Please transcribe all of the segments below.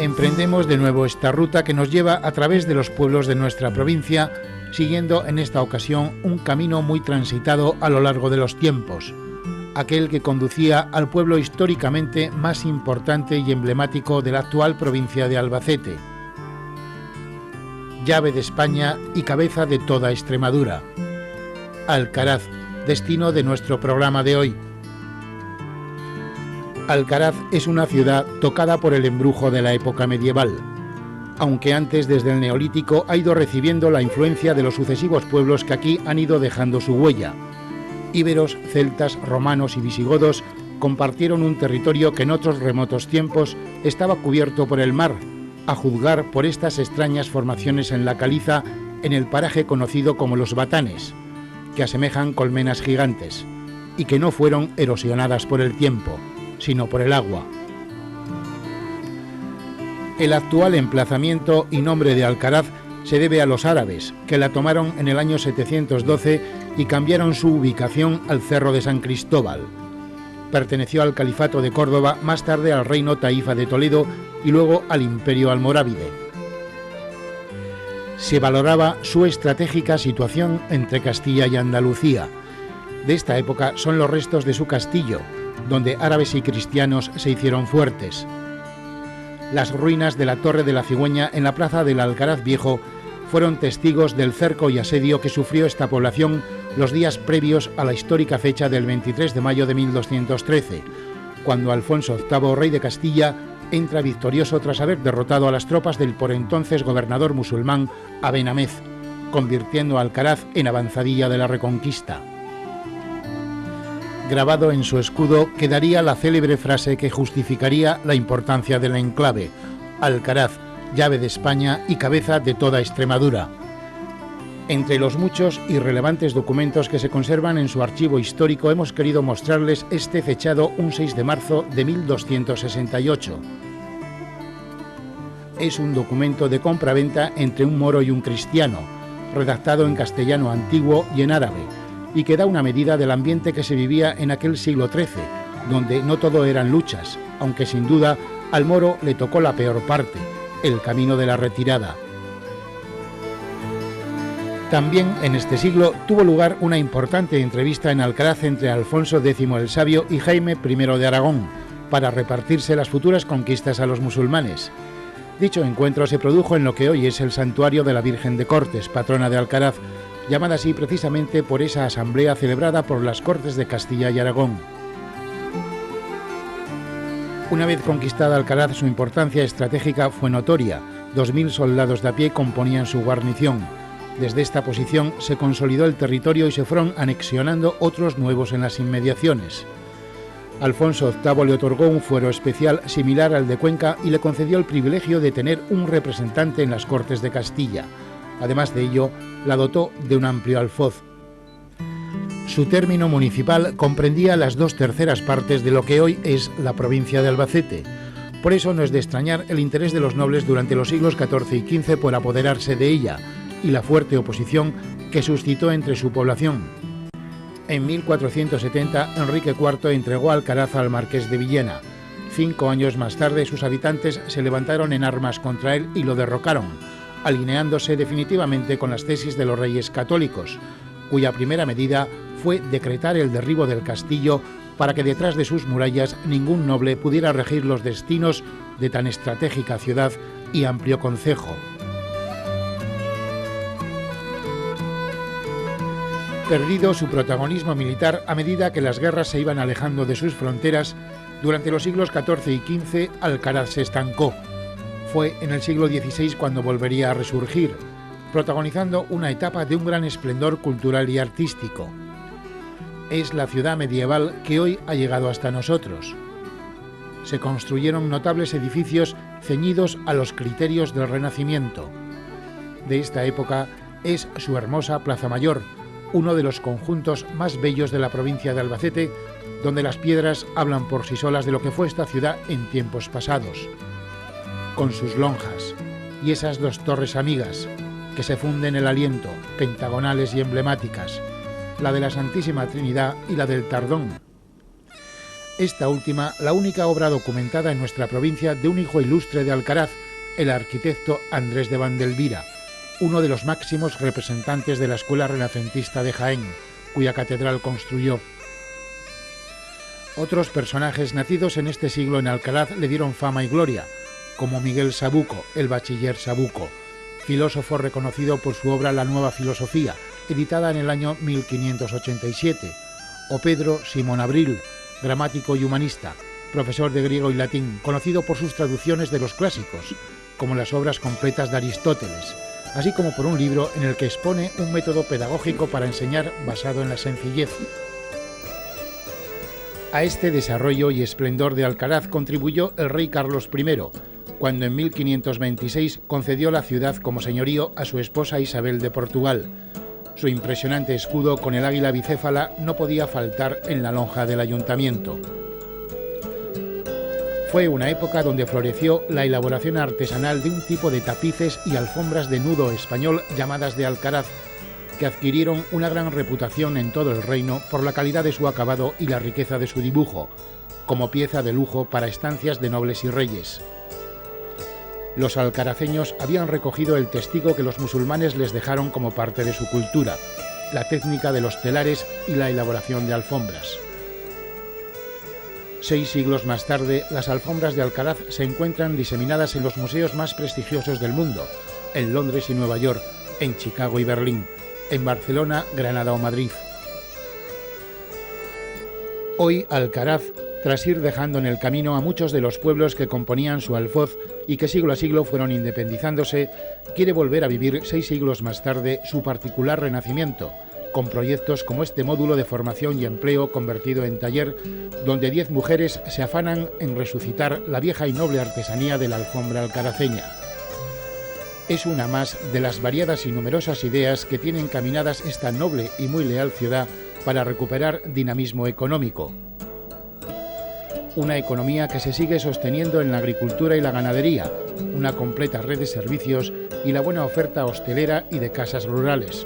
Emprendemos de nuevo esta ruta que nos lleva a través de los pueblos de nuestra provincia, siguiendo en esta ocasión un camino muy transitado a lo largo de los tiempos, aquel que conducía al pueblo históricamente más importante y emblemático de la actual provincia de Albacete, llave de España y cabeza de toda Extremadura, Alcaraz, destino de nuestro programa de hoy. Alcaraz es una ciudad tocada por el embrujo de la época medieval, aunque antes, desde el Neolítico, ha ido recibiendo la influencia de los sucesivos pueblos que aquí han ido dejando su huella. Íberos, celtas, romanos y visigodos compartieron un territorio que en otros remotos tiempos estaba cubierto por el mar, a juzgar por estas extrañas formaciones en la caliza en el paraje conocido como los Batanes, que asemejan colmenas gigantes, y que no fueron erosionadas por el tiempo, sino por el agua. El actual emplazamiento y nombre de Alcaraz se debe a los árabes, que la tomaron en el año 712 y cambiaron su ubicación al Cerro de San Cristóbal. Perteneció al Califato de Córdoba, más tarde al Reino Taifa de Toledo y luego al Imperio Almorávide. Se valoraba su estratégica situación entre Castilla y Andalucía. De esta época son los restos de su castillo, donde árabes y cristianos se hicieron fuertes. Las ruinas de la Torre de la Cigüeña en la plaza del Alcaraz Viejo fueron testigos del cerco y asedio que sufrió esta población los días previos a la histórica fecha del 23 de mayo de 1213, cuando Alfonso VIII, rey de Castilla, entra victorioso tras haber derrotado a las tropas del por entonces gobernador musulmán Aben Amez, convirtiendo a Alcaraz en avanzadilla de la Reconquista. Grabado en su escudo quedaría la célebre frase que justificaría la importancia del enclave: Alcaraz, llave de España y cabeza de toda Extremadura. Entre los muchos y relevantes documentos que se conservan en su archivo histórico, hemos querido mostrarles este fechado un 6 de marzo de 1268. Es un documento de compra-venta entre un moro y un cristiano, redactado en castellano antiguo y en árabe, y que da una medida del ambiente que se vivía en aquel siglo XIII, donde no todo eran luchas, aunque sin duda al moro le tocó la peor parte, el camino de la retirada. También en este siglo tuvo lugar una importante entrevista en Alcaraz entre Alfonso X el Sabio y Jaime I de Aragón, para repartirse las futuras conquistas a los musulmanes. Dicho encuentro se produjo en lo que hoy es el santuario de la Virgen de Cortes, patrona de Alcaraz, llamada así precisamente por esa asamblea celebrada por las Cortes de Castilla y Aragón. Una vez conquistada Alcaraz, su importancia estratégica fue notoria. 2000 soldados de a pie componían su guarnición. Desde esta posición se consolidó el territorio y se fueron anexionando otros nuevos en las inmediaciones. Alfonso VIII le otorgó un fuero especial similar al de Cuenca y le concedió el privilegio de tener un representante en las Cortes de Castilla. Además de ello, la dotó de un amplio alfoz. Su término municipal comprendía las 2/3 partes de lo que hoy es la provincia de Albacete. Por eso no es de extrañar el interés de los nobles durante los siglos XIV y XV por apoderarse de ella, y la fuerte oposición que suscitó entre su población. En 1470, Enrique IV entregó Alcaraz al marqués de Villena. 5 años más tarde, sus habitantes se levantaron en armas contra él y lo derrocaron, alineándose definitivamente con las tesis de los reyes católicos, cuya primera medida fue decretar el derribo del castillo para que detrás de sus murallas ningún noble pudiera regir los destinos de tan estratégica ciudad y amplio concejo. Perdido su protagonismo militar a medida que las guerras se iban alejando de sus fronteras, durante los siglos XIV y XV Alcaraz se estancó. Fue en el siglo XVI cuando volvería a resurgir, protagonizando una etapa de un gran esplendor cultural y artístico. Es la ciudad medieval que hoy ha llegado hasta nosotros. Se construyeron notables edificios ceñidos a los criterios del Renacimiento. De esta época es su hermosa Plaza Mayor, uno de los conjuntos más bellos de la provincia de Albacete, donde las piedras hablan por sí solas de lo que fue esta ciudad en tiempos pasados, con sus lonjas y esas 2 torres amigas que se funden el aliento, pentagonales y emblemáticas, la de la Santísima Trinidad y la del Tardón. Esta última, la única obra documentada en nuestra provincia de un hijo ilustre de Alcaraz, el arquitecto Andrés de Vandelvira, uno de los máximos representantes de la escuela renacentista de Jaén, cuya catedral construyó. Otros personajes nacidos en este siglo en Alcaraz le dieron fama y gloria, como Miguel Sabuco, el bachiller Sabuco, filósofo reconocido por su obra La Nueva Filosofía, editada en el año 1587, o Pedro Simón Abril, gramático y humanista, profesor de griego y latín, conocido por sus traducciones de los clásicos, como las obras completas de Aristóteles, así como por un libro en el que expone un método pedagógico para enseñar basado en la sencillez. A este desarrollo y esplendor de Alcaraz contribuyó el rey Carlos I, cuando en 1526 concedió la ciudad como señorío a su esposa Isabel de Portugal. Su impresionante escudo con el águila bicéfala no podía faltar en la lonja del ayuntamiento. Fue una época donde floreció la elaboración artesanal de un tipo de tapices y alfombras de nudo español llamadas de Alcaraz, que adquirieron una gran reputación en todo el reino por la calidad de su acabado y la riqueza de su dibujo, como pieza de lujo para estancias de nobles y reyes. Los alcaraceños habían recogido el testigo que los musulmanes les dejaron como parte de su cultura, la técnica de los telares y la elaboración de alfombras. 6 siglos más tarde, las alfombras de Alcaraz se encuentran diseminadas en los museos más prestigiosos del mundo, en Londres y Nueva York, en Chicago y Berlín, en Barcelona, Granada o Madrid. Hoy Alcaraz, tras ir dejando en el camino a muchos de los pueblos que componían su alfoz y que siglo a siglo fueron independizándose, quiere volver a vivir 6 siglos más tarde su particular renacimiento, con proyectos como este módulo de formación y empleo convertido en taller, donde 10 mujeres se afanan en resucitar la vieja y noble artesanía de la alfombra alcaraceña. Es una más de las variadas y numerosas ideas que tiene encaminadas esta noble y muy leal ciudad para recuperar dinamismo económico. Una economía que se sigue sosteniendo en la agricultura y la ganadería, una completa red de servicios y la buena oferta hostelera y de casas rurales.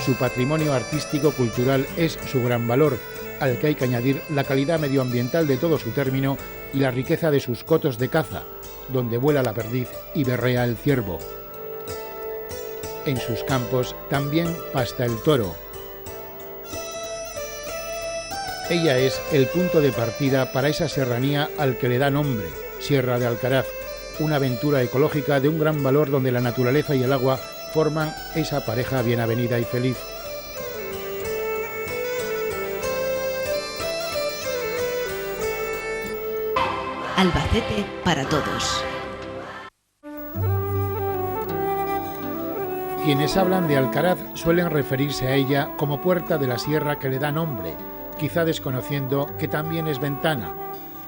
Su patrimonio artístico-cultural es su gran valor, al que hay que añadir la calidad medioambiental de todo su término y la riqueza de sus cotos de caza, donde vuela la perdiz y berrea el ciervo. En sus campos también pasta el toro. Ella es el punto de partida para esa serranía al que le da nombre, Sierra de Alcaraz, una aventura ecológica de un gran valor donde la naturaleza y el agua forman esa pareja bien avenida y feliz. Albacete para todos. Quienes hablan de Alcaraz suelen referirse a ella como puerta de la sierra que le da nombre, quizá desconociendo que también es ventana,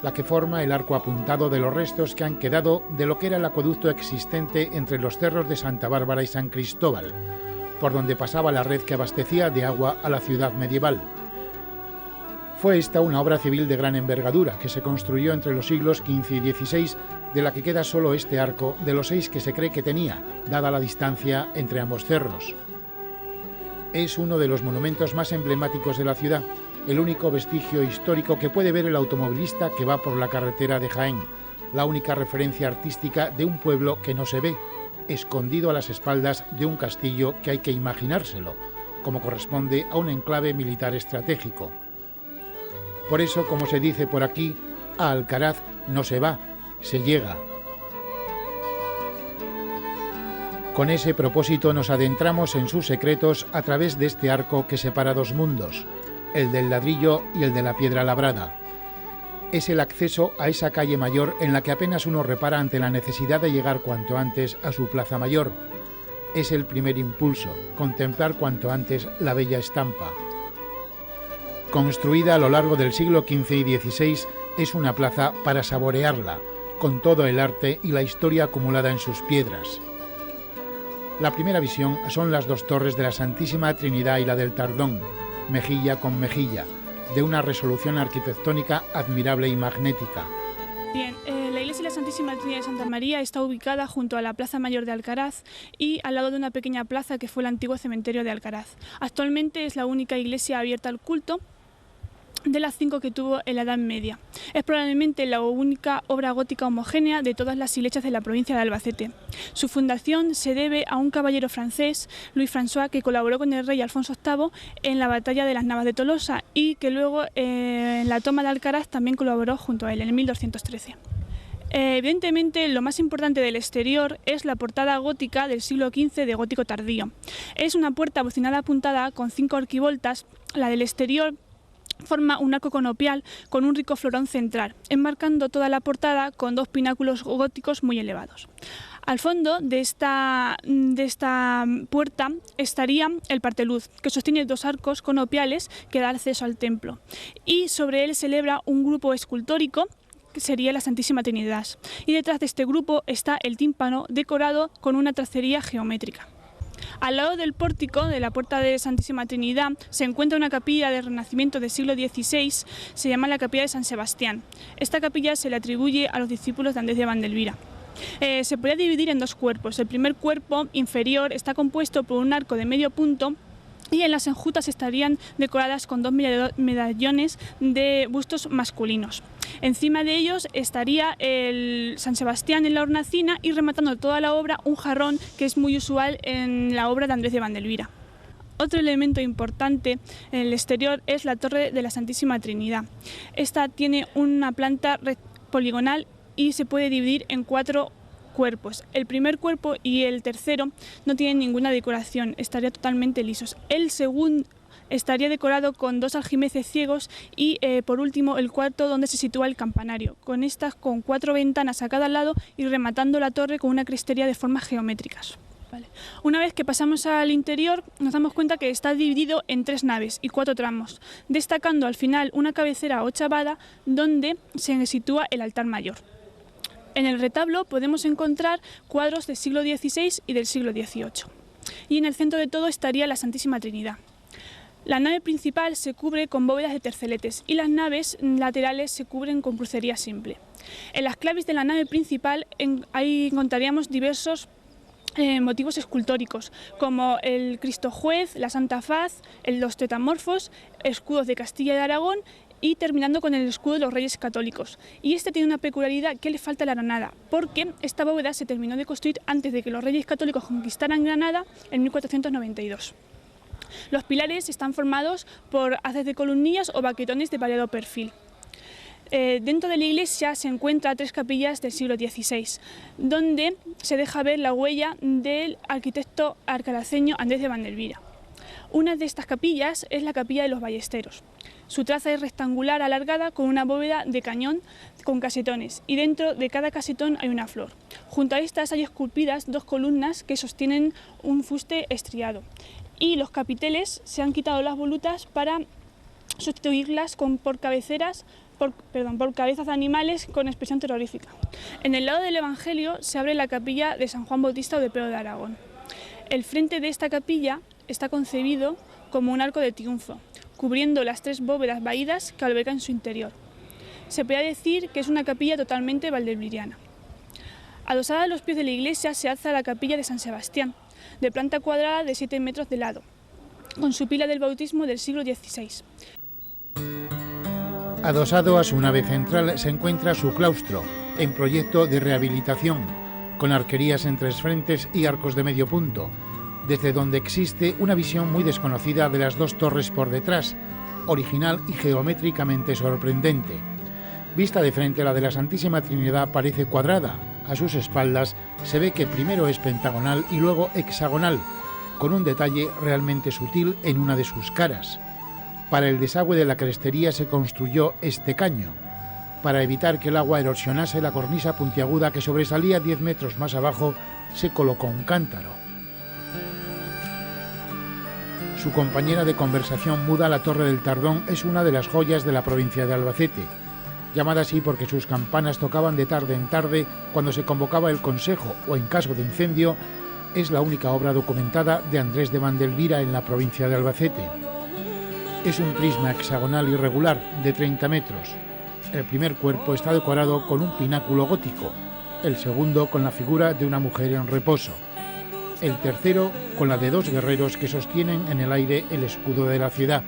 la que forma el arco apuntado de los restos que han quedado de lo que era el acueducto existente entre los cerros de Santa Bárbara y San Cristóbal, por donde pasaba la red que abastecía de agua a la ciudad medieval. Fue esta una obra civil de gran envergadura que se construyó entre los siglos XV y XVI, de la que queda solo este arco de los 6 que se cree que tenía, dada la distancia entre ambos cerros. Es uno de los monumentos más emblemáticos de la ciudad, el único vestigio histórico que puede ver el automovilista que va por la carretera de Jaén, la única referencia artística de un pueblo que no se ve, escondido a las espaldas de un castillo que hay que imaginárselo, como corresponde a un enclave militar estratégico. Por eso, como se dice por aquí, a Alcaraz no se va, se llega. Con ese propósito nos adentramos en sus secretos a través de este arco que separa 2 mundos, el del ladrillo y el de la piedra labrada. Es el acceso a esa calle mayor en la que apenas uno repara ante la necesidad de llegar cuanto antes a su plaza mayor. Es el primer impulso, contemplar cuanto antes la bella estampa. Construida a lo largo del siglo XV y XVI, es una plaza para saborearla, con todo el arte y la historia acumulada en sus piedras. La primera visión son las 2 torres de la Santísima Trinidad y la del Tardón, mejilla con mejilla, de una resolución arquitectónica admirable y magnética. Bien, la iglesia de la Santísima Trinidad de Santa María está ubicada junto a la Plaza Mayor de Alcaraz y al lado de una pequeña plaza que fue el antiguo cementerio de Alcaraz. Actualmente es la única iglesia abierta al culto de las 5 que tuvo en la Edad Media. Es probablemente la única obra gótica homogénea de todas las iglesias de la provincia de Albacete. Su fundación se debe a un caballero francés, Louis François, que colaboró con el rey Alfonso VIII en la batalla de las Navas de Tolosa y que luego en la toma de Alcaraz también colaboró junto a él en el 1213. Evidentemente, lo más importante del exterior es la portada gótica del siglo XV de gótico tardío. Es una puerta abocinada apuntada con 5 arquivoltas. La del exterior forma un arco conopial con un rico florón central, enmarcando toda la portada con 2 pináculos góticos muy elevados. Al fondo de esta puerta estaría el parteluz, que sostiene 2 arcos conopiales que da acceso al templo, y sobre él se celebra un grupo escultórico que sería la Santísima Trinidad, y detrás de este grupo está el tímpano decorado con una tracería geométrica. Al lado del pórtico de la puerta de Santísima Trinidad se encuentra una capilla del Renacimiento del siglo XVI, se llama la capilla de San Sebastián. Esta capilla se le atribuye a los discípulos de Andrés de Vandelvira. Se podría dividir en 2 cuerpos. El primer cuerpo inferior está compuesto por un arco de medio punto y en las enjutas estarían decoradas con 2 medallones de bustos masculinos. Encima de ellos estaría el San Sebastián en la hornacina y rematando toda la obra un jarrón que es muy usual en la obra de Andrés de Vandelvira. Otro elemento importante en el exterior es la torre de la Santísima Trinidad. Esta tiene una planta poligonal y se puede dividir en 4 cuerpos. El primer cuerpo y el tercero no tienen ninguna decoración, estarían totalmente lisos. El segundo estaría decorado con 2 aljimeces ciegos y por último el cuarto donde se sitúa el campanario, con 4 ventanas a cada lado y rematando la torre con una crestería de formas geométricas. Vale. Una vez que pasamos al interior nos damos cuenta que está dividido en 3 naves y 4 tramos, destacando al final una cabecera ochavada donde se sitúa el altar mayor. En el retablo podemos encontrar cuadros del siglo XVI y del siglo XVIII. Y en el centro de todo estaría la Santísima Trinidad. La nave principal se cubre con bóvedas de terceletes y las naves laterales se cubren con crucería simple. En las claves de la nave principal ahí encontraríamos diversos motivos escultóricos, como el Cristo Juez, la Santa Faz, los tetamorfos, escudos de Castilla y de Aragón y terminando con el escudo de los Reyes Católicos. Y este tiene una peculiaridad que le falta a la Granada, porque esta bóveda se terminó de construir antes de que los Reyes Católicos conquistaran Granada en 1492. Los pilares están formados por haces de columnillas o baquetones de variado perfil. Dentro de la iglesia se encuentran 3 capillas del siglo XVI, donde se deja ver la huella del arquitecto alcaraceño Andrés de Vandelvira. Una de estas capillas es la capilla de los Ballesteros. Su traza es rectangular alargada con una bóveda de cañón con casetones y dentro de cada casetón hay una flor. Junto a estas hay esculpidas 2 columnas que sostienen un fuste estriado y los capiteles se han quitado las volutas para sustituirlas por cabezas de animales con expresión terrorífica. En el lado del Evangelio se abre la capilla de San Juan Bautista o de Pedro de Aragón. El frente de esta capilla está concebido como un arco de triunfo, cubriendo las 3 bóvedas vaídas que albergan su interior. Se puede decir que es una capilla totalmente valdelviriana. Adosada a los pies de la iglesia se alza la capilla de San Sebastián, de planta cuadrada de 7 metros de lado, con su pila del bautismo del siglo XVI. Adosado a su nave central se encuentra su claustro, en proyecto de rehabilitación, con arquerías en 3 frentes y arcos de medio punto, desde donde existe una visión muy desconocida de las 2 torres por detrás, original y geométricamente sorprendente. Vista de frente, la de la Santísima Trinidad parece cuadrada. A sus espaldas se ve que primero es pentagonal y luego hexagonal, con un detalle realmente sutil en una de sus caras. Para el desagüe de la crestería se construyó este caño. Para evitar que el agua erosionase la cornisa puntiaguda que sobresalía 10 metros más abajo, se colocó un cántaro. Su compañera de conversación muda, la Torre del Tardón, es una de las joyas de la provincia de Albacete, llamada así porque sus campanas tocaban de tarde en tarde cuando se convocaba el consejo o en caso de incendio. Es la única obra documentada de Andrés de Vandelvira en la provincia de Albacete. Es un prisma hexagonal irregular de 30 metros. El primer cuerpo está decorado con un pináculo gótico, el segundo con la figura de una mujer en reposo, el tercero con la de 2 guerreros que sostienen en el aire el escudo de la ciudad.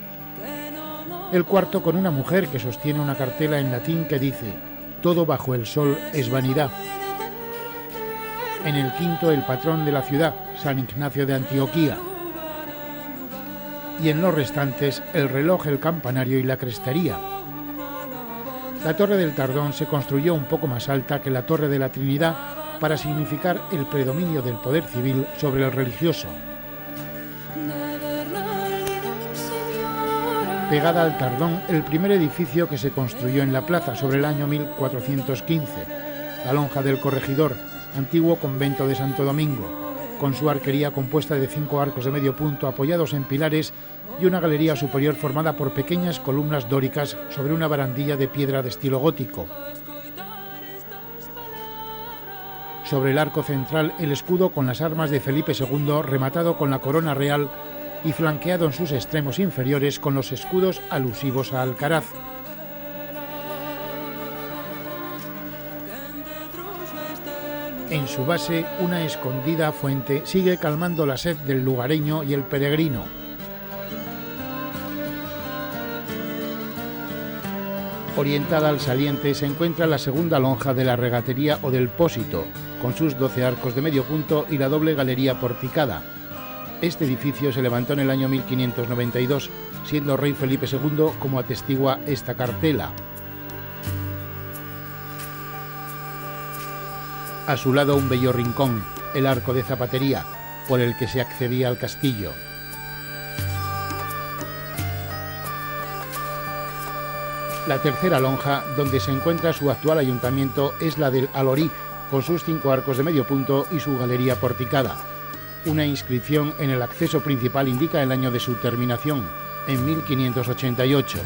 El cuarto con una mujer que sostiene una cartela en latín que dice: todo bajo el sol es vanidad. En el quinto, el patrón de la ciudad, San Ignacio de Antioquía. Y en los restantes, el reloj, el campanario y la crestería. La Torre del Tardón se construyó un poco más alta que la Torre de la Trinidad para significar el predominio del poder civil sobre el religioso. Pegada al Tardón, el primer edificio que se construyó en la plaza sobre el año 1415, la Lonja del Corregidor, antiguo convento de Santo Domingo, con su arquería compuesta de 5 arcos de medio punto apoyados en pilares y una galería superior formada por pequeñas columnas dóricas sobre una barandilla de piedra de estilo gótico. Sobre el arco central, el escudo con las armas de Felipe II rematado con la corona real y flanqueado en sus extremos inferiores con los escudos alusivos a Alcaraz. En su base, una escondida fuente sigue calmando la sed del lugareño y el peregrino. Orientada al saliente se encuentra la segunda lonja de la regatería o del Pósito, con sus 12 arcos de medio punto y la doble galería porticada. Este edificio se levantó en el año 1592, siendo rey Felipe II, como atestigua esta cartela. A su lado un bello rincón, el arco de zapatería, por el que se accedía al castillo. La tercera lonja, donde se encuentra su actual ayuntamiento, es la del Alorí, con sus 5 arcos de medio punto y su galería porticada. Una inscripción en el acceso principal indica el año de su terminación, en 1588.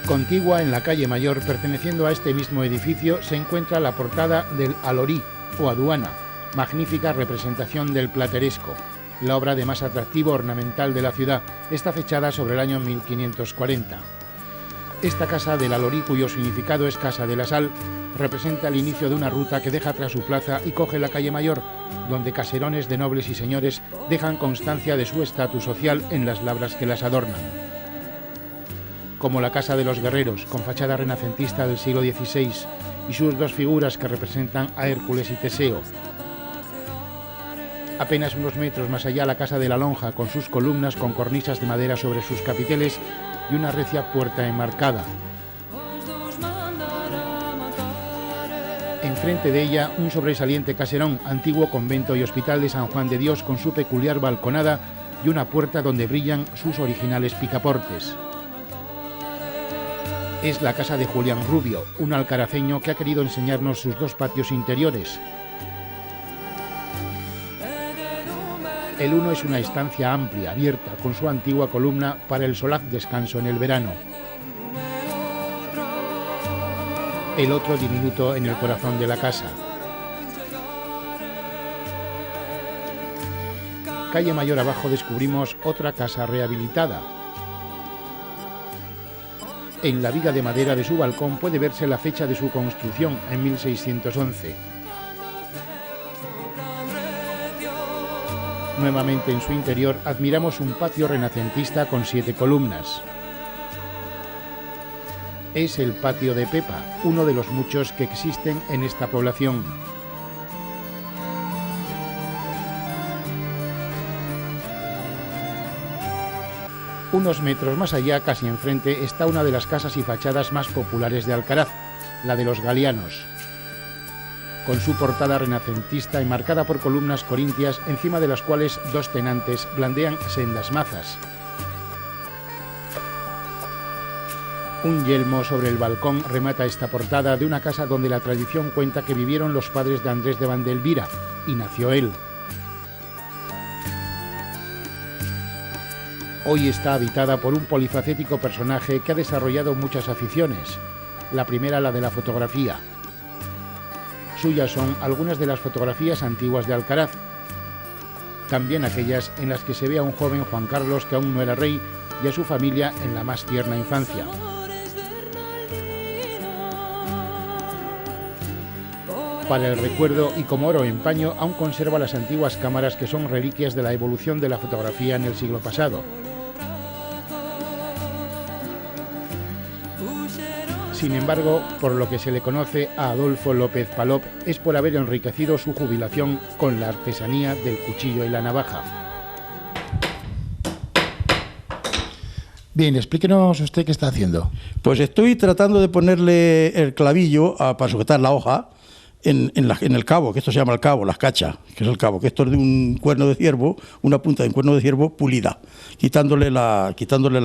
Contigua en la calle Mayor, perteneciendo a este mismo edificio, se encuentra la portada del Alorí o Aduana, magnífica representación del plateresco, la obra de más atractivo ornamental de la ciudad. Está fechada sobre el año 1540. Esta casa del Alorí, cuyo significado es Casa de la Sal, representa el inicio de una ruta que deja tras su plaza y coge la calle Mayor, donde caserones de nobles y señores dejan constancia de su estatus social en las labras que las adornan. Como la Casa de los Guerreros, con fachada renacentista del siglo XVI, y sus 2 figuras que representan a Hércules y Teseo. Apenas unos metros más allá, la Casa de la Lonja, con sus columnas con cornisas de madera sobre sus capiteles y una recia puerta enmarcada. Enfrente de ella, un sobresaliente caserón, antiguo convento y hospital de San Juan de Dios, con su peculiar balconada y una puerta donde brillan sus originales picaportes. Es la casa de Julián Rubio, un alcaraceño que ha querido enseñarnos sus 2 patios interiores. El uno es una estancia amplia, abierta, con su antigua columna para el solaz descanso en el verano. El otro diminuto en el corazón de la casa. Calle Mayor abajo descubrimos otra casa rehabilitada. En la viga de madera de su balcón puede verse la fecha de su construcción, en 1611. Nuevamente en su interior admiramos un patio renacentista con 7 columnas. Es el patio de Pepa, uno de los muchos que existen en esta población. Unos metros más allá, casi enfrente, está una de las casas y fachadas más populares de Alcaraz, la de los Galianos, con su portada renacentista enmarcada por columnas corintias, encima de las cuales 2 tenantes blandean sendas mazas. Un yelmo sobre el balcón remata esta portada de una casa donde la tradición cuenta que vivieron los padres de Andrés de Vandelvira, y nació él. Hoy está habitada por un polifacético personaje que ha desarrollado muchas aficiones. La primera, la de la fotografía. Suyas son algunas de las fotografías antiguas de Alcaraz, también aquellas en las que se ve a un joven Juan Carlos que aún no era rey y a su familia en la más tierna infancia. Para el recuerdo y como oro en paño, aún conserva las antiguas cámaras que son reliquias de la evolución de la fotografía en el siglo pasado. Sin embargo, por lo que se le conoce a Adolfo López Palop es por haber enriquecido su jubilación con la artesanía del cuchillo y la navaja. Bien, explíquenos usted qué está haciendo. Pues estoy tratando de ponerle el clavillo para sujetar la hoja en el cabo, que esto se llama el cabo, las cachas, que es el cabo, que esto es de un cuerno de ciervo, una punta de un cuerno de ciervo pulida, quitándole la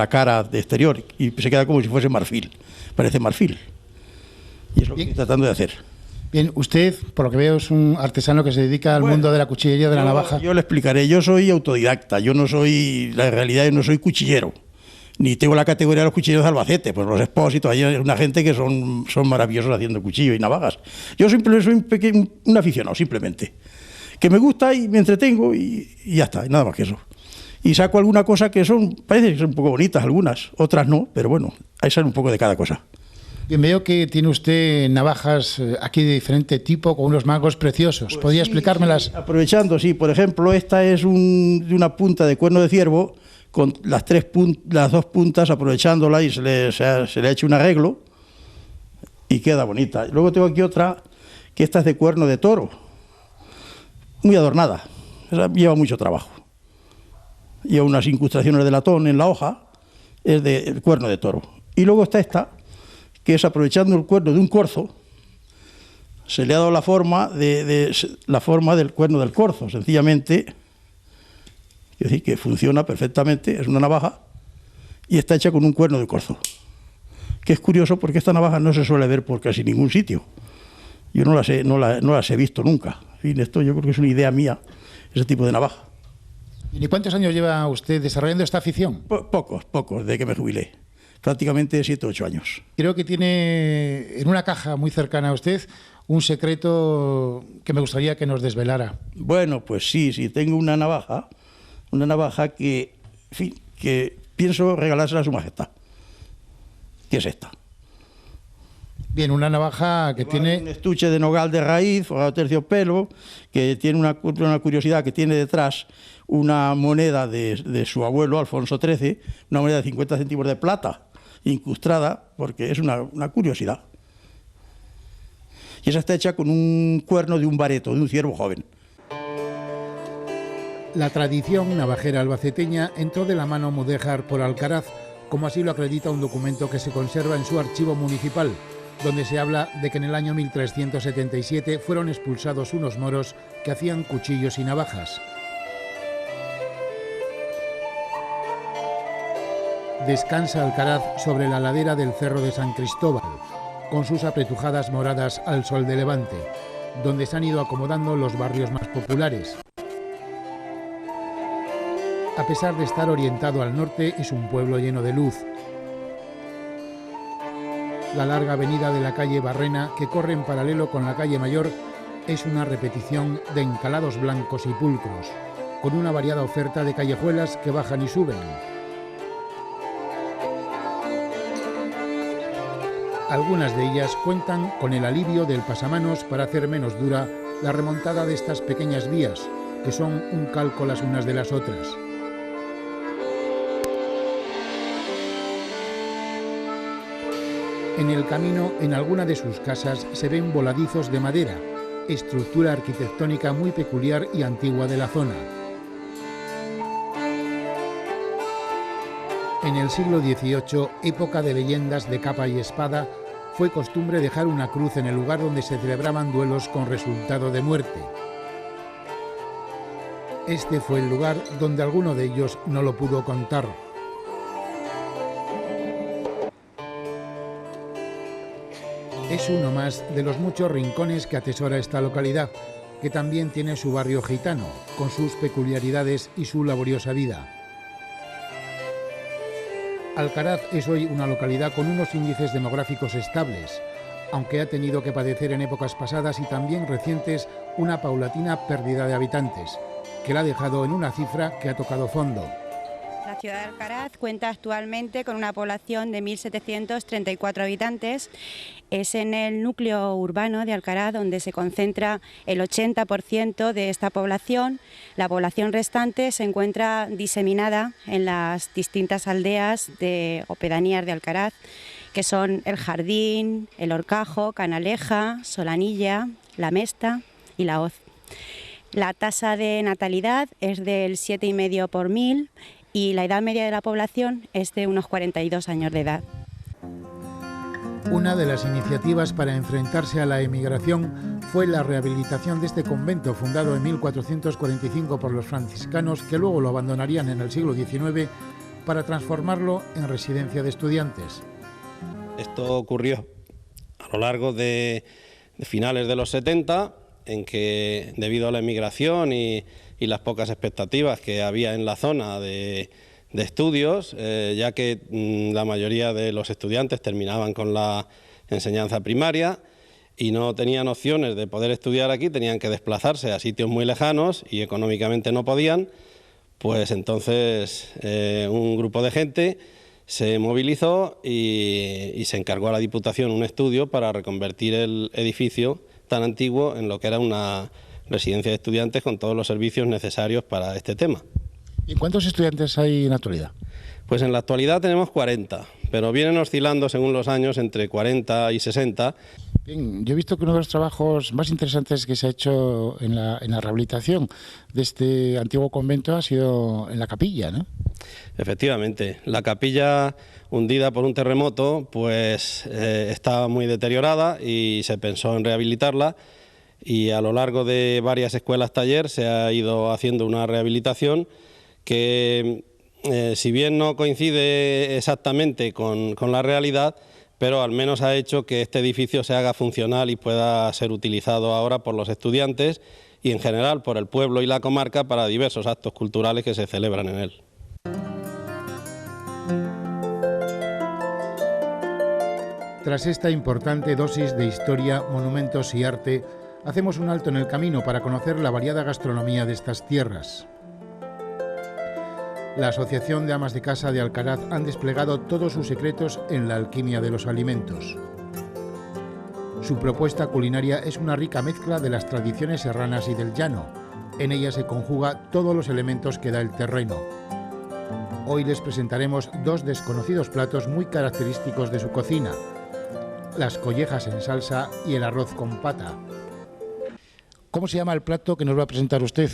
cara de exterior y se queda como si fuese marfil, parece marfil. Y es lo que estoy tratando de hacer. Bien, usted, por lo que veo, es un artesano que se dedica al mundo de la cuchillería, de la navaja. Yo le explicaré, yo soy autodidacta, la realidad yo no soy cuchillero. Ni tengo la categoría de los cuchilleros de Albacete, pues los expósitos, hay una gente que son maravillosos haciendo cuchillo y navajas. Yo simplemente soy un aficionado, simplemente, que me gusta y me entretengo y ya está, y nada más que eso. Y saco alguna cosa que parece que son un poco bonitas algunas, otras no, pero bueno, ahí sale un poco de cada cosa. Bien, veo que tiene usted navajas aquí de diferente tipo, con unos mangos preciosos. Pues ¿Podría explicármelas? Sí, aprovechando, sí, por ejemplo, esta es de una punta de cuerno de ciervo, con las dos puntas aprovechándola y se le ha hecho un arreglo y queda bonita. Luego tengo aquí otra, que esta es de cuerno de toro, muy adornada, esa lleva mucho trabajo. Lleva unas incrustaciones de latón en la hoja, es de cuerno de toro. Y luego está esta, que es aprovechando el cuerno de un corzo, se le ha dado la forma del cuerno del corzo, sencillamente. Es decir, que funciona perfectamente, es una navaja y está hecha con un cuerno de corzo. Que es curioso porque esta navaja no se suele ver por casi ningún sitio. Yo no las he visto nunca. En fin, esto yo creo que es una idea mía, ese tipo de navaja. ¿Y cuántos años lleva usted desarrollando esta afición? Pocos, desde que me jubilé. Prácticamente 7 o 8 años. Creo que tiene en una caja muy cercana a usted un secreto que me gustaría que nos desvelara. Bueno, pues sí, tengo una navaja que, en fin, que pienso regalársela a su majestad, que es esta. Bien, una navaja que tiene un estuche de nogal de raíz, forrado terciopelo, que tiene una curiosidad, que tiene detrás una moneda de su abuelo, Alfonso XIII, una moneda de 50 céntimos de plata, incrustada, porque es una curiosidad. Y esa está hecha con un cuerno de un bareto, de un ciervo joven. La tradición navajera albaceteña entró de la mano mudéjar por Alcaraz, como así lo acredita un documento que se conserva en su archivo municipal, donde se habla de que en el año 1377 fueron expulsados unos moros que hacían cuchillos y navajas. Descansa Alcaraz sobre la ladera del Cerro de San Cristóbal, con sus apretujadas moradas al sol de levante, donde se han ido acomodando los barrios más populares. A pesar de estar orientado al norte, es un pueblo lleno de luz. La larga avenida de la calle Barrena, que corre en paralelo con la calle Mayor, es una repetición de encalados blancos y pulcros, con una variada oferta de callejuelas que bajan y suben. Algunas de ellas cuentan con el alivio del pasamanos para hacer menos dura la remontada de estas pequeñas vías, que son un calco las unas de las otras. En el camino, en alguna de sus casas, se ven voladizos de madera, estructura arquitectónica muy peculiar y antigua de la zona. En el siglo XVIII, época de leyendas de capa y espada, fue costumbre dejar una cruz en el lugar donde se celebraban duelos con resultado de muerte. Este fue el lugar donde alguno de ellos no lo pudo contar. Es uno más de los muchos rincones que atesora esta localidad, que también tiene su barrio gitano, con sus peculiaridades y su laboriosa vida. Alcaraz es hoy una localidad con unos índices demográficos estables, aunque ha tenido que padecer en épocas pasadas y también recientes una paulatina pérdida de habitantes, que la ha dejado en una cifra que ha tocado fondo. La ciudad de Alcaraz cuenta actualmente con una población de 1.734 habitantes. Es en el núcleo urbano de Alcaraz donde se concentra el 80% de esta población. La población restante se encuentra diseminada en las distintas aldeas o pedanías de Alcaraz que son el jardín, el horcajo, canaleja, solanilla, la mesta y la hoz. La tasa de natalidad es del 7,5 por 1000 y la edad media de la población es de unos 42 años de edad. Una de las iniciativas para enfrentarse a la emigración fue la rehabilitación de este convento fundado en 1445 por los franciscanos, que luego lo abandonarían en el siglo XIX para transformarlo en residencia de estudiantes. Esto ocurrió a lo largo de finales de los 70, en que debido a la emigración y las pocas expectativas que había en la zona de estudios, ya que la mayoría de los estudiantes terminaban con la enseñanza primaria y no tenían opciones de poder estudiar aquí, tenían que desplazarse a sitios muy lejanos y económicamente no podían, pues entonces un grupo de gente se movilizó y se encargó a la Diputación un estudio para reconvertir el edificio tan antiguo en lo que era una residencia de estudiantes con todos los servicios necesarios para este tema. ¿Y cuántos estudiantes hay en la actualidad? Pues en la actualidad tenemos 40, pero vienen oscilando según los años entre 40 y 60. Bien, yo he visto que uno de los trabajos más interesantes que se ha hecho en la rehabilitación de este antiguo convento ha sido en la capilla, ¿no? Efectivamente, la capilla, hundida por un terremoto, pues estaba muy deteriorada y se pensó en rehabilitarla, y a lo largo de varias escuelas taller se ha ido haciendo una rehabilitación que, si bien no coincide exactamente con la realidad, pero al menos ha hecho que este edificio se haga funcional y pueda ser utilizado ahora por los estudiantes y en general por el pueblo y la comarca para diversos actos culturales que se celebran en él. Tras esta importante dosis de historia, monumentos y arte, hacemos un alto en el camino para conocer la variada gastronomía de estas tierras. La Asociación de Amas de Casa de Alcaraz han desplegado todos sus secretos en la alquimia de los alimentos. Su propuesta culinaria es una rica mezcla de las tradiciones serranas y del llano. En ella se conjuga todos los elementos que da el terreno. Hoy les presentaremos dos desconocidos platos muy característicos de su cocina: las collejas en salsa y el arroz con pata. ¿Cómo se llama el plato que nos va a presentar usted?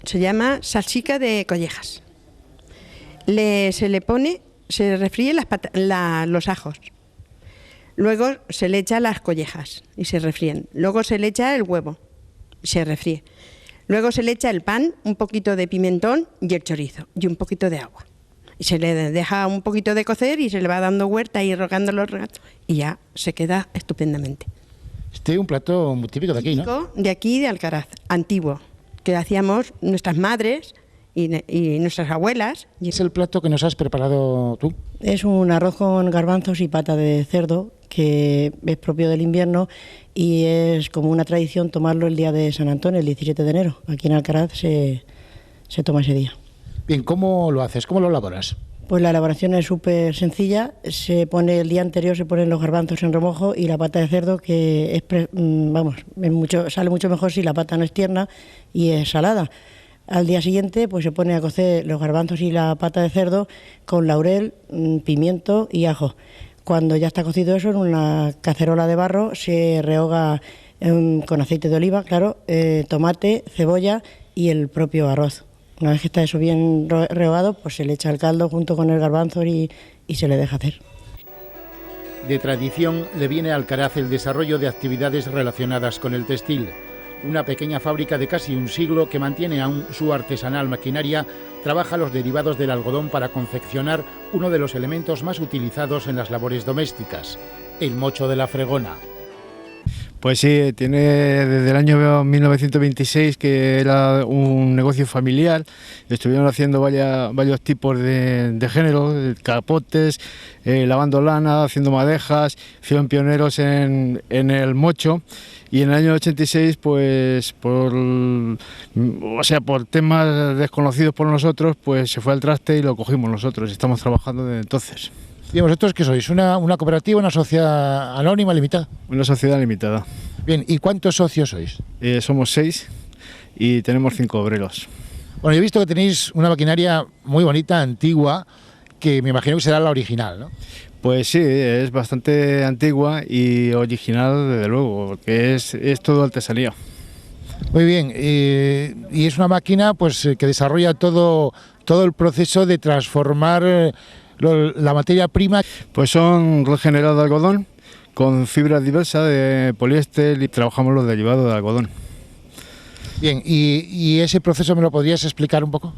Se llama salsica de collejas. Se refríen los ajos. Luego se le echa las collejas y se refríen. Luego se le echa el huevo y se refríe. Luego se le echa el pan, un poquito de pimentón y el chorizo y un poquito de agua. Y se le deja un poquito de cocer y se le va dando huerta y rogándolo y ya se queda estupendamente. Este es un plato muy típico de aquí, ¿no? De aquí, de Alcaraz, antiguo, que hacíamos nuestras madres y nuestras abuelas. ¿Es el plato que nos has preparado tú? Es un arroz con garbanzos y pata de cerdo, que es propio del invierno y es como una tradición tomarlo el día de San Antonio, el 17 de enero. Aquí en Alcaraz se toma ese día. Bien, ¿cómo lo haces? ¿Cómo lo elaboras? Pues la elaboración es súper sencilla. Se pone el día anterior, se ponen los garbanzos en remojo y la pata de cerdo, que sale mucho mejor si la pata no es tierna y es salada. Al día siguiente pues se pone a cocer los garbanzos y la pata de cerdo con laurel, pimiento y ajo. Cuando ya está cocido eso, en una cacerola de barro se rehoga con aceite de oliva, claro, tomate, cebolla y el propio arroz. Una vez que está eso bien rehogado, pues se le echa el caldo junto con el garbanzo y se le deja hacer. De tradición le viene a Alcaraz el desarrollo de actividades relacionadas con el textil. Una pequeña fábrica de casi un siglo que mantiene aún su artesanal maquinaria, trabaja los derivados del algodón para confeccionar uno de los elementos más utilizados en las labores domésticas, el mocho de la fregona. Pues sí, tiene desde el año 1926 que era un negocio familiar. Estuvieron haciendo varios tipos de género, capotes, lavando lana, haciendo madejas, fueron pioneros en el mocho. Y en el año 86, pues por temas desconocidos por nosotros, pues se fue al traste y lo cogimos nosotros. Estamos trabajando desde entonces. ¿Y vosotros qué sois? ¿Una cooperativa, una sociedad anónima limitada? Una sociedad limitada. Bien, ¿y cuántos socios sois? Somos 6 y tenemos 5 obreros. Bueno, yo he visto que tenéis una maquinaria muy bonita, antigua, que me imagino que será la original, ¿no? Pues sí, es bastante antigua y original, desde luego, porque es todo artesanía. Muy bien, y es una máquina pues que desarrolla todo el proceso de transformar la materia prima. Pues son regenerados de algodón con fibras diversas de poliéster y trabajamos los derivados de algodón. Bien, ¿y ese proceso me lo podrías explicar un poco?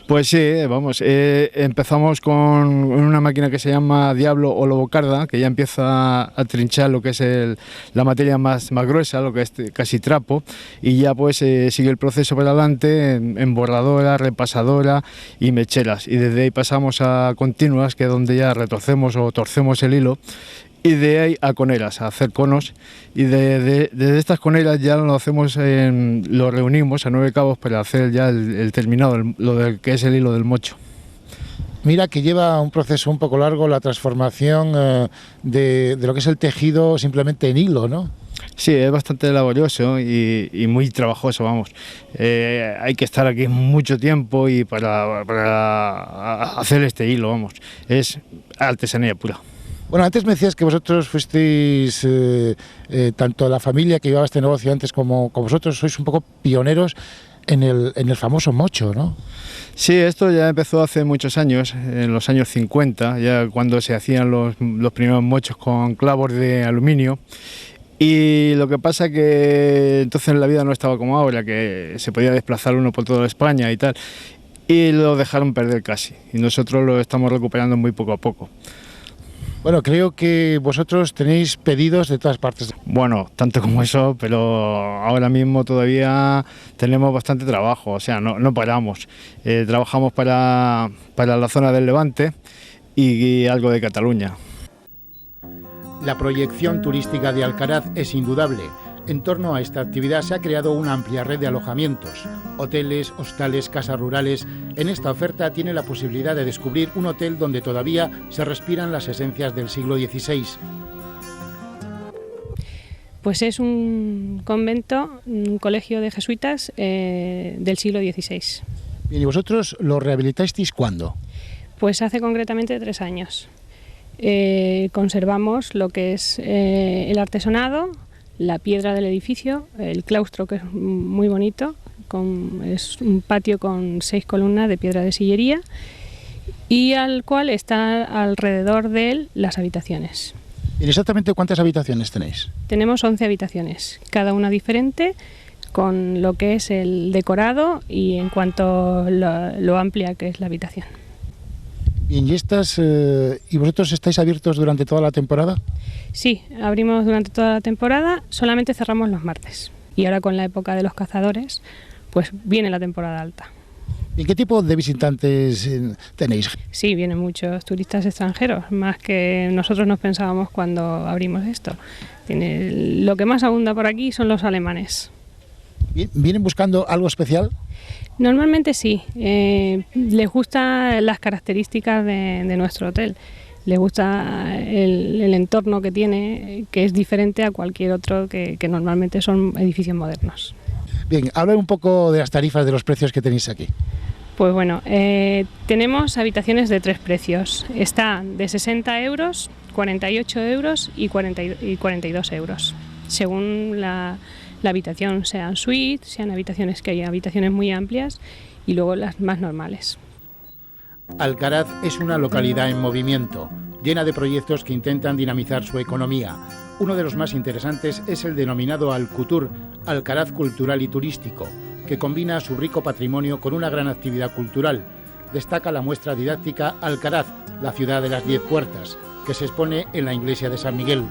Pues sí, vamos, empezamos con una máquina que se llama Diablo o Lobocarda, que ya empieza a trinchar lo que es la materia más gruesa, lo que es casi trapo, y ya pues sigue el proceso para adelante en borradora, repasadora y mecheras, y desde ahí pasamos a continuas, que es donde ya retorcemos o torcemos el hilo, y de ahí a coneras, a hacer conos, y desde estas coneras ya lo hacemos, lo reunimos a 9 cabos para hacer ya el terminado, que es el hilo del mocho. Mira que lleva un proceso un poco largo la transformación de lo que es el tejido simplemente en hilo, ¿no? Sí, es bastante laborioso y muy trabajoso, vamos. Hay que estar aquí mucho tiempo y para hacer este hilo, vamos. Es artesanía pura. Bueno, antes me decías que vosotros fuisteis, tanto la familia que llevaba este negocio antes como vosotros, sois un poco pioneros en el famoso mocho, ¿no? Sí, esto ya empezó hace muchos años, en los años 50, ya cuando se hacían los primeros mochos con clavos de aluminio. Y lo que pasa que entonces la vida no estaba como ahora, que se podía desplazar uno por toda España y tal, y lo dejaron perder casi, y nosotros lo estamos recuperando muy poco a poco. Bueno, creo que vosotros tenéis pedidos de todas partes. Bueno, tanto como eso, pero ahora mismo todavía tenemos bastante trabajo, o sea, no paramos. Trabajamos para la zona del Levante y algo de Cataluña. La proyección turística de Alcaraz es indudable. En torno a esta actividad se ha creado una amplia red de alojamientos, hoteles, hostales, casas rurales. En esta oferta tiene la posibilidad de descubrir un hotel donde todavía se respiran las esencias del siglo XVI. Pues es un convento, un colegio de jesuitas del siglo XVI. Bien, ¿y vosotros lo rehabilitasteis cuándo? Pues hace concretamente 3 años. Conservamos lo que es el artesonado, la piedra del edificio, el claustro, que es muy bonito, es un patio con 6 columnas de piedra de sillería, y al cual está alrededor de él las habitaciones. ¿Y exactamente cuántas habitaciones tenéis? Tenemos 11 habitaciones, cada una diferente, con lo que es el decorado y en cuanto a lo amplia que es la habitación. Bien, ¿y vosotros estáis abiertos durante toda la temporada? Sí, abrimos durante toda la temporada, solamente cerramos los martes. Y ahora con la época de los cazadores, pues viene la temporada alta. ¿Y qué tipo de visitantes tenéis? Sí, vienen muchos turistas extranjeros, más que nosotros nos pensábamos cuando abrimos esto. Lo que más abunda por aquí son los alemanes. ¿Vienen buscando algo especial? Normalmente sí, les gustan las características de nuestro hotel, les gusta el entorno que tiene, que es diferente a cualquier otro que normalmente son edificios modernos. Bien, habla un poco de las tarifas, de los precios que tenéis aquí. Pues bueno, tenemos habitaciones de 3 precios, está de 60 euros, 48 euros y 42 euros, según la habitación, sean suites, sean habitaciones, que hay habitaciones muy amplias, y luego las más normales. Alcaraz es una localidad en movimiento, llena de proyectos que intentan dinamizar su economía. Uno de los más interesantes es el denominado Alcutur, Alcaraz Cultural y Turístico, que combina su rico patrimonio con una gran actividad cultural. Destaca la muestra didáctica Alcaraz, la ciudad de las 10 puertas, que se expone en la iglesia de San Miguel.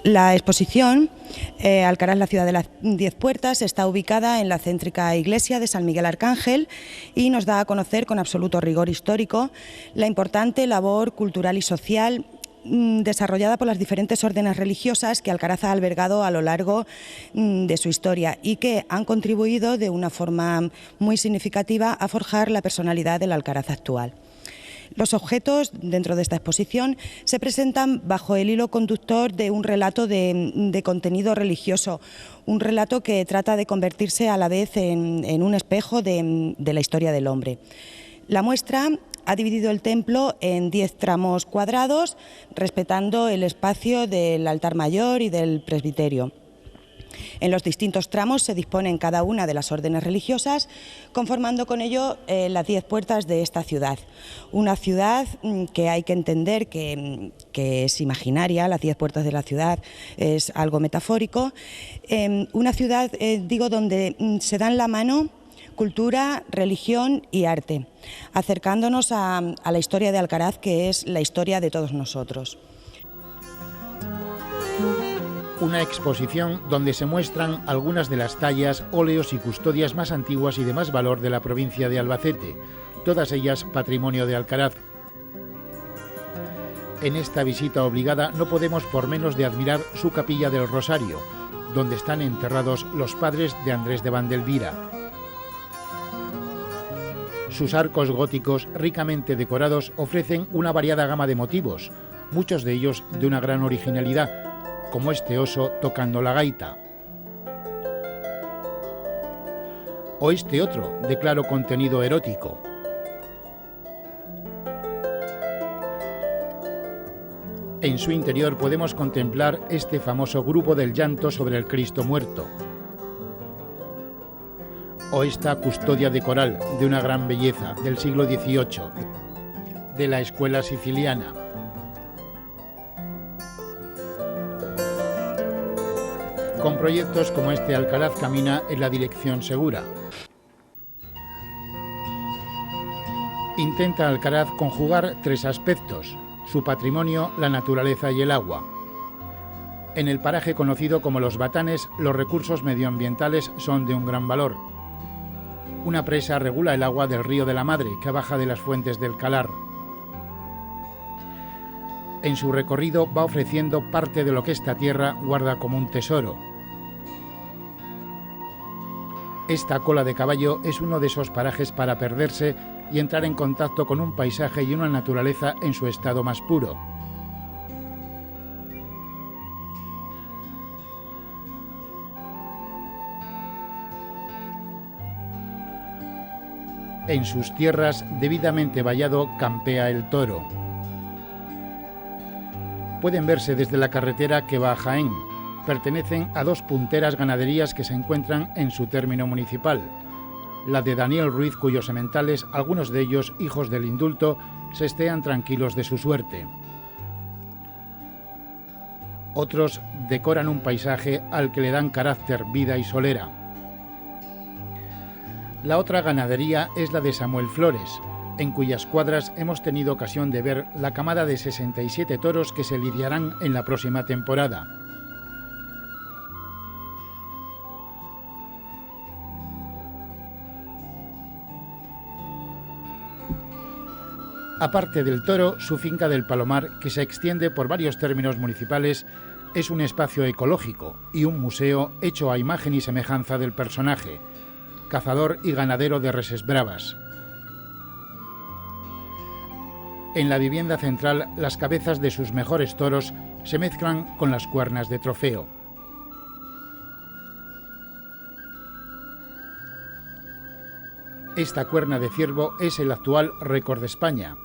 La exposición Alcaraz, la ciudad de las 10 puertas, está ubicada en la céntrica iglesia de San Miguel Arcángel y nos da a conocer con absoluto rigor histórico la importante labor cultural y social desarrollada por las diferentes órdenes religiosas que Alcaraz ha albergado a lo largo de su historia y que han contribuido de una forma muy significativa a forjar la personalidad del Alcaraz actual. Los objetos dentro de esta exposición se presentan bajo el hilo conductor de un relato de contenido religioso, un relato que trata de convertirse a la vez en un espejo de la historia del hombre. La muestra Ha dividido el templo en 10 tramos cuadrados, respetando el espacio del altar mayor y del presbiterio. En los distintos tramos se disponen cada una de las órdenes religiosas, conformando con ello las 10 puertas de esta ciudad. Una ciudad que hay que entender que es imaginaria, las 10 puertas de la ciudad es algo metafórico. Una ciudad, donde se dan la mano cultura, religión y arte, acercándonos a la historia de Alcaraz, que es la historia de todos nosotros. Una exposición donde se muestran algunas de las tallas, óleos y custodias más antiguas y de más valor de la provincia de Albacete, todas ellas patrimonio de Alcaraz. En esta visita obligada no podemos por menos de admirar su capilla del Rosario, donde están enterrados los padres de Andrés de Vandelvira. Sus arcos góticos ricamente decorados ofrecen una variada gama de motivos, muchos de ellos de una gran originalidad, como este oso tocando la gaita. O este otro, de claro contenido erótico. En su interior podemos contemplar este famoso grupo del llanto sobre el Cristo muerto. O esta custodia de coral de una gran belleza del siglo XVIII, de la escuela siciliana. Con proyectos como este, Alcaraz camina en la dirección segura. Intenta Alcaraz conjugar 3 aspectos: su patrimonio, la naturaleza y el agua. En el paraje conocido como Los Batanes, los recursos medioambientales son de un gran valor. Una presa regula el agua del río de la Madre, que baja de las fuentes del Calar. En su recorrido va ofreciendo parte de lo que esta tierra guarda como un tesoro. Esta cola de caballo es uno de esos parajes para perderse y entrar en contacto con un paisaje y una naturaleza en su estado más puro. En sus tierras, debidamente vallado, campea el toro. Pueden verse desde la carretera que va a Jaén. Pertenecen a 2 punteras ganaderías que se encuentran en su término municipal. La de Daniel Ruiz, cuyos sementales, algunos de ellos hijos del indulto, se estean tranquilos de su suerte. Otros decoran un paisaje al que le dan carácter, vida y solera. La otra ganadería es la de Samuel Flores, en cuyas cuadras hemos tenido ocasión de ver la camada de 67 toros que se lidiarán en la próxima temporada. Aparte del toro, su finca del Palomar, que se extiende por varios términos municipales, es un espacio ecológico y un museo hecho a imagen y semejanza del personaje, cazador y ganadero de reses bravas. En la vivienda central, las cabezas de sus mejores toros se mezclan con las cuernas de trofeo. Esta cuerna de ciervo es el actual récord de España.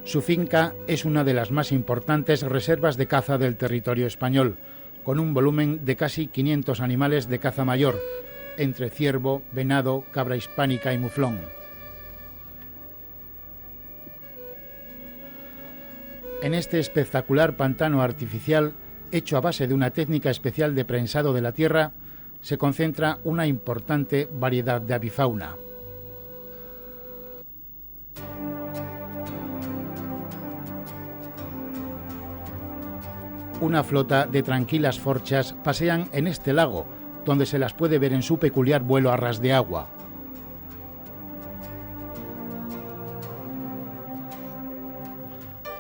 Su finca es una de las más importantes reservas de caza del territorio español, con un volumen de casi 500 animales de caza mayor, entre ciervo, venado, cabra hispánica y muflón. En este espectacular pantano artificial, hecho a base de una técnica especial de prensado de la tierra, se concentra una importante variedad de avifauna. Una flota de tranquilas forchas pasean en este lago, donde se las puede ver en su peculiar vuelo a ras de agua.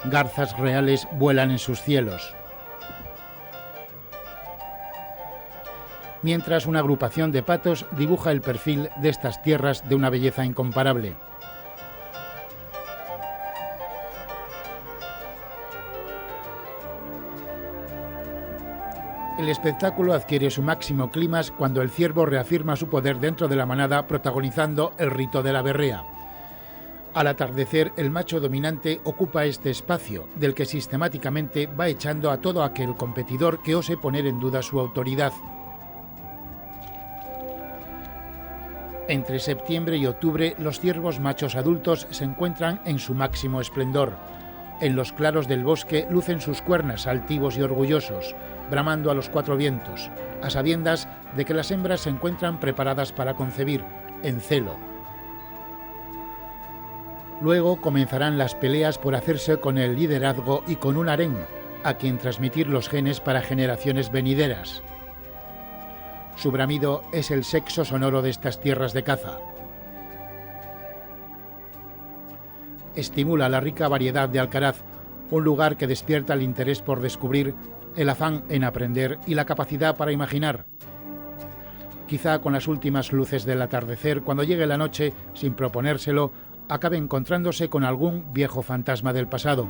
Garzas reales vuelan en sus cielos. Mientras una agrupación de patos dibuja el perfil de estas tierras de una belleza incomparable. El espectáculo adquiere su máximo clímax cuando el ciervo reafirma su poder dentro de la manada, protagonizando el rito de la berrea. Al atardecer, el macho dominante ocupa este espacio, del que sistemáticamente va echando a todo aquel competidor que ose poner en duda su autoridad. Entre septiembre y octubre, los ciervos machos adultos se encuentran en su máximo esplendor. En los claros del bosque lucen sus cuernas altivos y orgullosos, bramando a los cuatro vientos, a sabiendas de que las hembras se encuentran preparadas para concebir, en celo. Luego comenzarán las peleas por hacerse con el liderazgo y con un harén, a quien transmitir los genes para generaciones venideras. Su bramido es el sexo sonoro de estas tierras de caza. Estimula la rica variedad de Alcaraz, un lugar que despierta el interés por descubrir, el afán en aprender y la capacidad para imaginar. Quizá con las últimas luces del atardecer, cuando llegue la noche, sin proponérselo, acabe encontrándose con algún viejo fantasma del pasado.